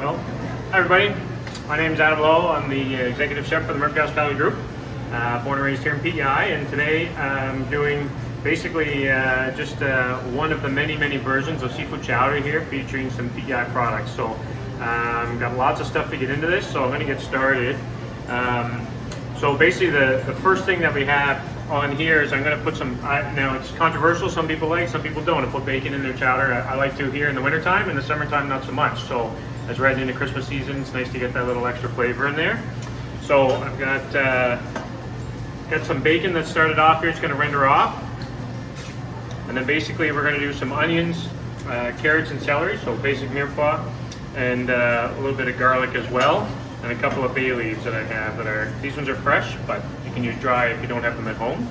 Well, hi everybody. My name is Adam Lowe. I'm the executive chef for the Murphy Hospitality Group. Born and raised here in PEI, and today I'm doing basically just one of the many versions of seafood chowder here, featuring some PEI products. So got lots of stuff to get into this, so I'm going to get started. So basically the first thing that we have on here is I'm going to put some, now it's controversial, some people like, some people don't, to put bacon in their chowder. I like to here in the wintertime, in the summertime not so much. So as we're heading into Christmas season, it's nice to get that little extra flavor in there. So I've got some bacon that started off here, it's going to render off. And then basically we're going to do some onions, carrots and celery, so basic mirepoix, and a little bit of garlic as well. And a couple of bay leaves that I have these ones are fresh, but you can use dry if you don't have them at home.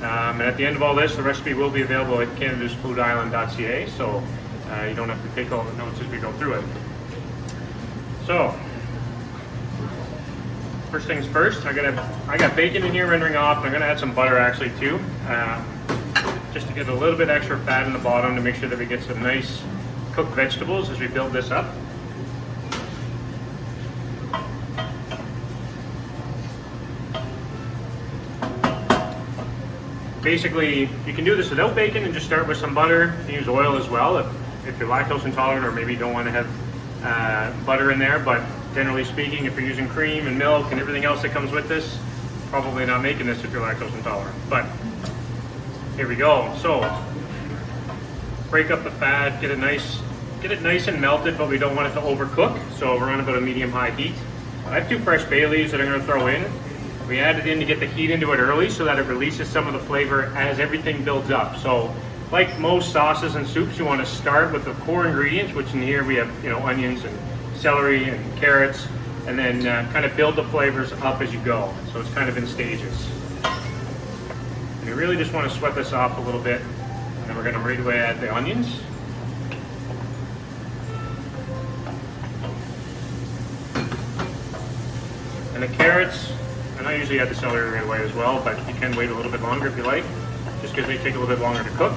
And at the end of all this, the recipe will be available at canadasfoodisland.ca, so you don't have to take all the notes as we go through it. So, first things first, I got bacon in here rendering off, and I'm gonna add some butter actually too, just to get a little bit extra fat in the bottom to make sure that we get some nice cooked vegetables as we build this up. Basically, you can do this without bacon and just start with some butter. You can use oil as well if you're lactose intolerant, or maybe you don't want to have butter in there. But generally speaking, if you're using cream and milk and everything else that comes with this, probably not making this if you're lactose intolerant. But here we go. So break up the fat, get it nice and melted, but we don't want it to overcook. So we're on about a medium-high heat. I have 2 fresh bay leaves that I'm going to throw in. We added in to get the heat into it early so that it releases some of the flavor as everything builds up. So like most sauces and soups, you want to start with the core ingredients, which in here we have onions and celery and carrots, and then kind of build the flavors up as you go. So it's kind of in stages. And you really just want to sweat this off a little bit, and then we're going to right away add the onions. And the carrots. And I usually add the celery right away as well, but you can wait a little bit longer if you like, just because they take a little bit longer to cook.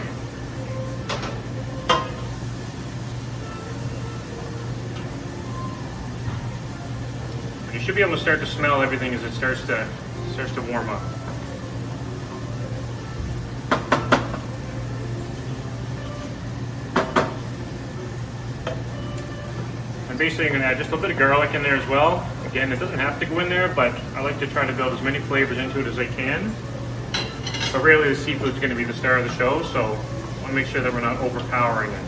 But you should be able to start to smell everything as it starts to warm up. And basically I'm going to add just a little bit of garlic in there as well. Again, it doesn't have to go in there, but I like to try to build as many flavors into it as I can. But really the seafood's going to be the star of the show, so I want to make sure that we're not overpowering it.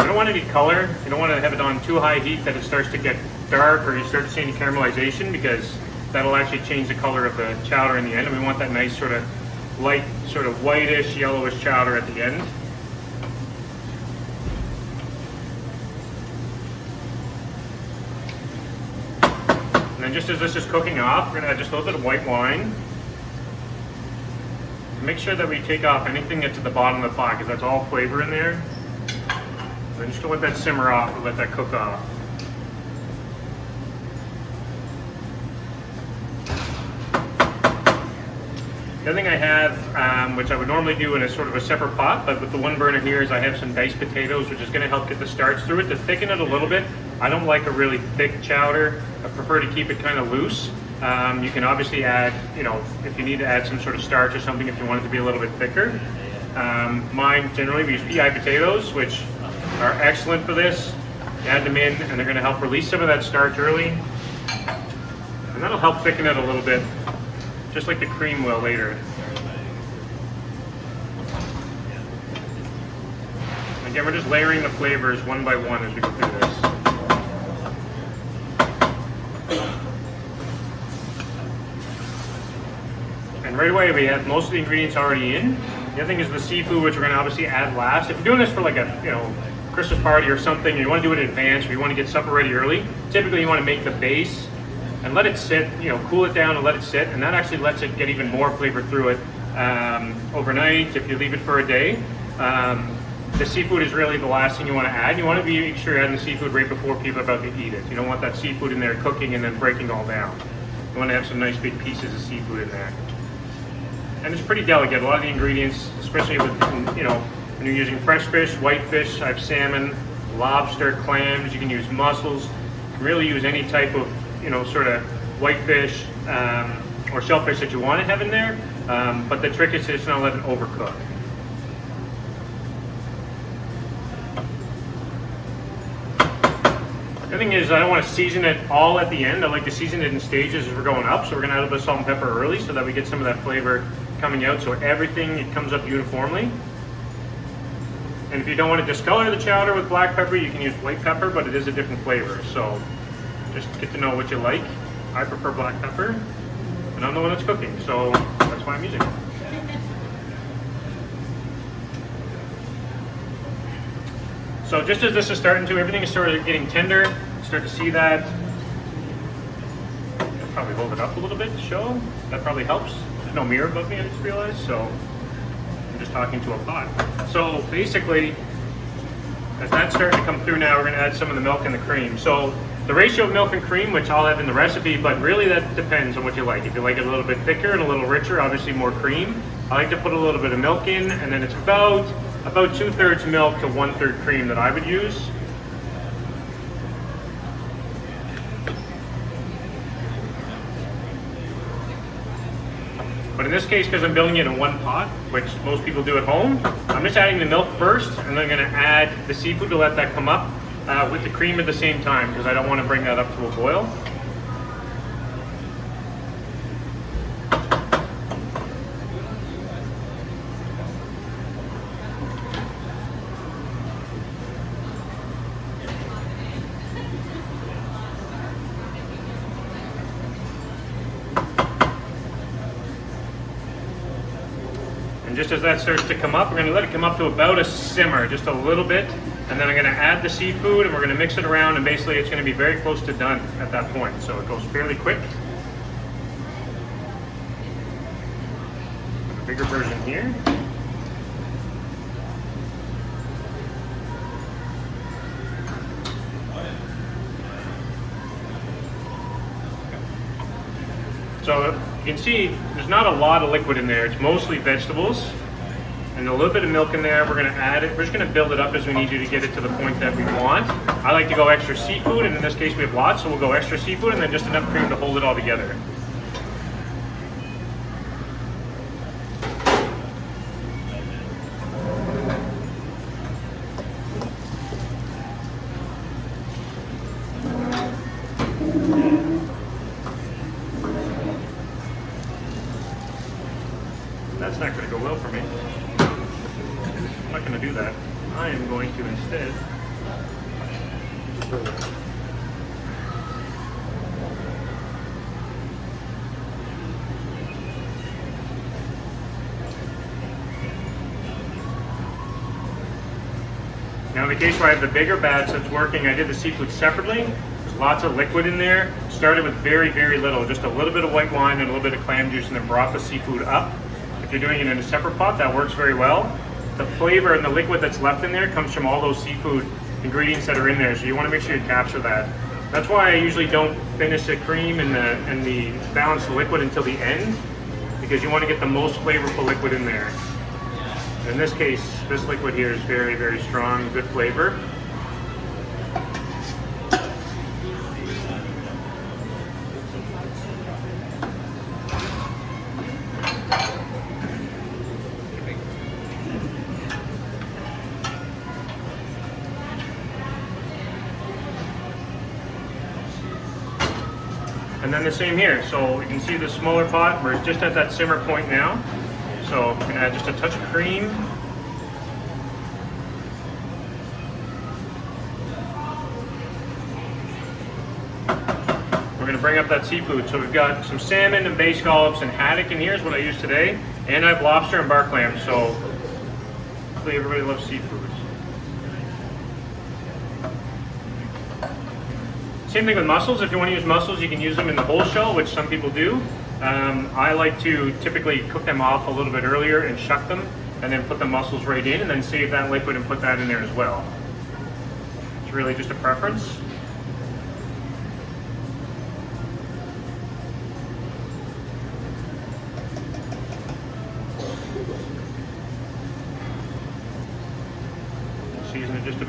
You don't want any color. You don't want to have it on too high heat that it starts to get dark, or you start to see any caramelization, because that'll actually change the color of the chowder in the end, and we want that nice sort of light, sort of whitish, yellowish chowder at the end. And then just as this is cooking off, we're going to add just a little bit of white wine. Make sure that we take off anything that's at the bottom of the pot, because that's all flavor in there. And then just going to let that simmer off and let that cook off. The other thing I have, which I would normally do in a sort of a separate pot, but with the one burner here, is I have some diced potatoes, which is going to help get the starch through it, to thicken it a little bit. I don't like a really thick chowder. I prefer to keep it kind of loose. You can obviously add, if you need to add some sort of starch or something, if you want it to be a little bit thicker. Mine, generally, we use PEI potatoes, which are excellent for this. You add them in, and they're going to help release some of that starch early. And that'll help thicken it a little bit, just like the cream will later. Again, we're just layering the flavors one by one as we go through this. And right away we have most of the ingredients already in. The other thing is the seafood, which we're going to obviously add last. If you're doing this for like a Christmas party or something, and you want to do it in advance, or you want to get supper ready early, typically you want to make the base and let it sit, cool it down and let it sit, and that actually lets it get even more flavor through it overnight if you leave it for a day. The seafood is really the last thing you want to add. You want to make sure you're adding the seafood right before people are about to eat it. You don't want that seafood in there cooking and then breaking all down. You want to have some nice big pieces of seafood in there. And it's pretty delicate. A lot of the ingredients, especially with, you know, when you're using fresh fish, whitefish, I have salmon, lobster, clams, you can use mussels. You can really use any type of, you know, sort of whitefish or shellfish that you want to have in there. But the trick is to just not let it overcook. The thing is, I don't want to season it all at the end. I like to season it in stages as we're going up. So we're going to add a bit of salt and pepper early so that we get some of that flavor coming out. So everything, it comes up uniformly. And if you don't want to discolor the chowder with black pepper, you can use white pepper, but it is a different flavor. So just get to know what you like. I prefer black pepper, and I'm the one that's cooking, so that's why I'm using it. So just as this is starting to, everything is sort of getting tender. Start to see that. I'll probably hold it up a little bit to show. That probably helps. There's no mirror above me, I just realized, so I'm just talking to a pot. So basically, as that's starting to come through now, we're going to add some of the milk and the cream. So the ratio of milk and cream, which I'll have in the recipe, but really that depends on what you like. If you like it a little bit thicker and a little richer, obviously more cream. I like to put a little bit of milk in, and then it's about 2/3 milk to 1/3 cream that I would use. But in this case, because I'm building it in one pot, which most people do at home, I'm just adding the milk first, and then I'm going to add the seafood to let that come up with the cream at the same time, because I don't want to bring that up to a boil. Just as that starts to come up, we're going to let it come up to about a simmer, just a little bit, and then I'm going to add the seafood and we're going to mix it around, and basically it's going to be very close to done at that point, so it goes fairly quick. A bigger version here. So you can see there's not a lot of liquid in there. It's mostly vegetables and a little bit of milk in there. We're going to add it. We're just going to build it up as we need you to get it to the point that we want. I like to go extra seafood, and in this case we have lots, so we'll go extra seafood and then just enough cream to hold it all together. That's not going to go well for me. I'm not going to do that. I am going to instead now, in the case where I have the bigger batch that's working, I did the seafood separately. There's lots of liquid in there. Started with very, very little, just a little bit of white wine and a little bit of clam juice, and then brought the seafood up. If you're doing it in a separate pot, that works very well. The flavor and the liquid that's left in there comes from all those seafood ingredients that are in there, so you want to make sure you capture that. That's why I usually don't finish the cream and the balanced liquid until the end, because you want to get the most flavorful liquid in there. In this case, this liquid here is very, very strong, good flavor. And then the same here. So you can see the smaller pot, we're just at that simmer point now. So we're gonna add just a touch of cream. We're gonna bring up that seafood. So we've got some salmon and bay scallops and haddock in here is what I use today. And I have lobster and bar clams. So hopefully everybody loves seafood. Same thing with mussels. If you want to use mussels, you can use them in the whole shell, which some people do. I like to typically cook them off a little bit earlier and shuck them, and then put the mussels right in, and then save that liquid and put that in there as well. It's really just a preference.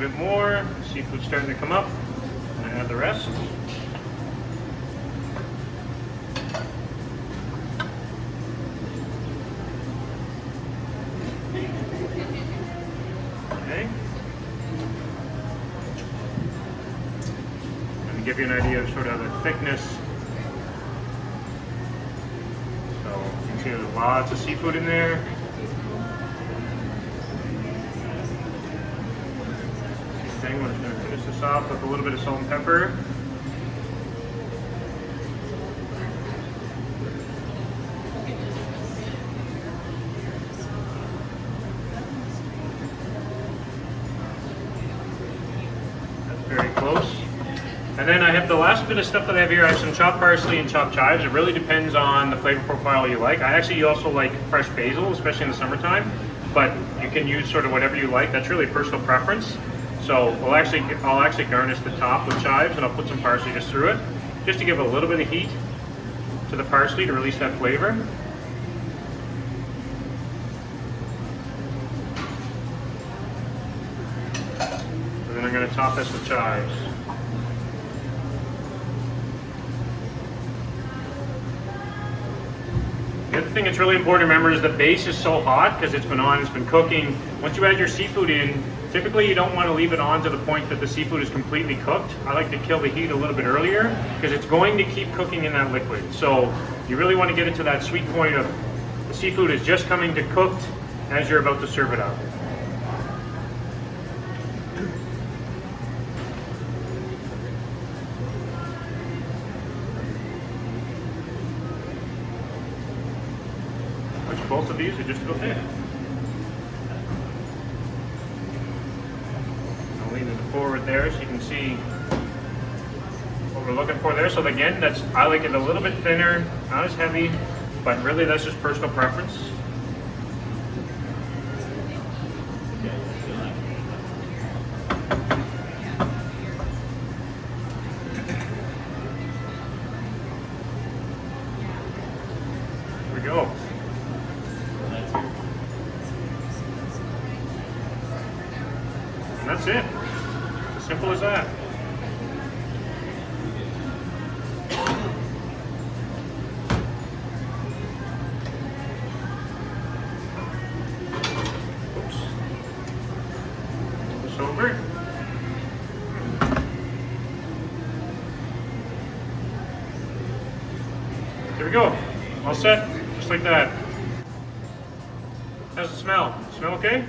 bit more. Seafood's starting to come up. And I add the rest. Okay. And to give you an idea of sort of the thickness. So you can see there's lots of seafood in there. We're just going to finish this off with a little bit of salt and pepper. That's very close. And then I have the last bit of stuff that I have here. I have some chopped parsley and chopped chives. It really depends on the flavor profile you like. I actually also like fresh basil, especially in the summertime, but you can use sort of whatever you like. That's really personal preference. So I'll actually garnish the top with chives, and I'll put some parsley just through it, just to give a little bit of heat to the parsley to release that flavor. And then I'm going to top this with chives. The other thing that's really important to remember is the base is so hot because it's been cooking. Once you add your seafood in, typically you don't want to leave it on to the point that the seafood is completely cooked. I like to kill the heat a little bit earlier because it's going to keep cooking in that liquid. So you really want to get it to that sweet point of the seafood is just coming to cooked as you're about to serve it up. Both of these are just about there. I'll lean it forward there so you can see what we're looking for there. So again, I like it a little bit thinner, not as heavy, but really that's just personal preference. There we go. And that's it. As simple as that. Oops. Move this over. There we go. All set. Just like that. How's it smell? Smell okay?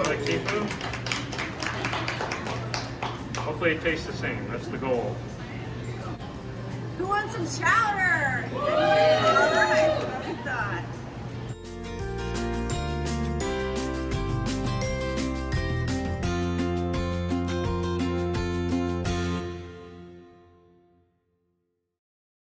Like seafood? Hopefully it tastes the same. That's the goal. Who wants some chowder?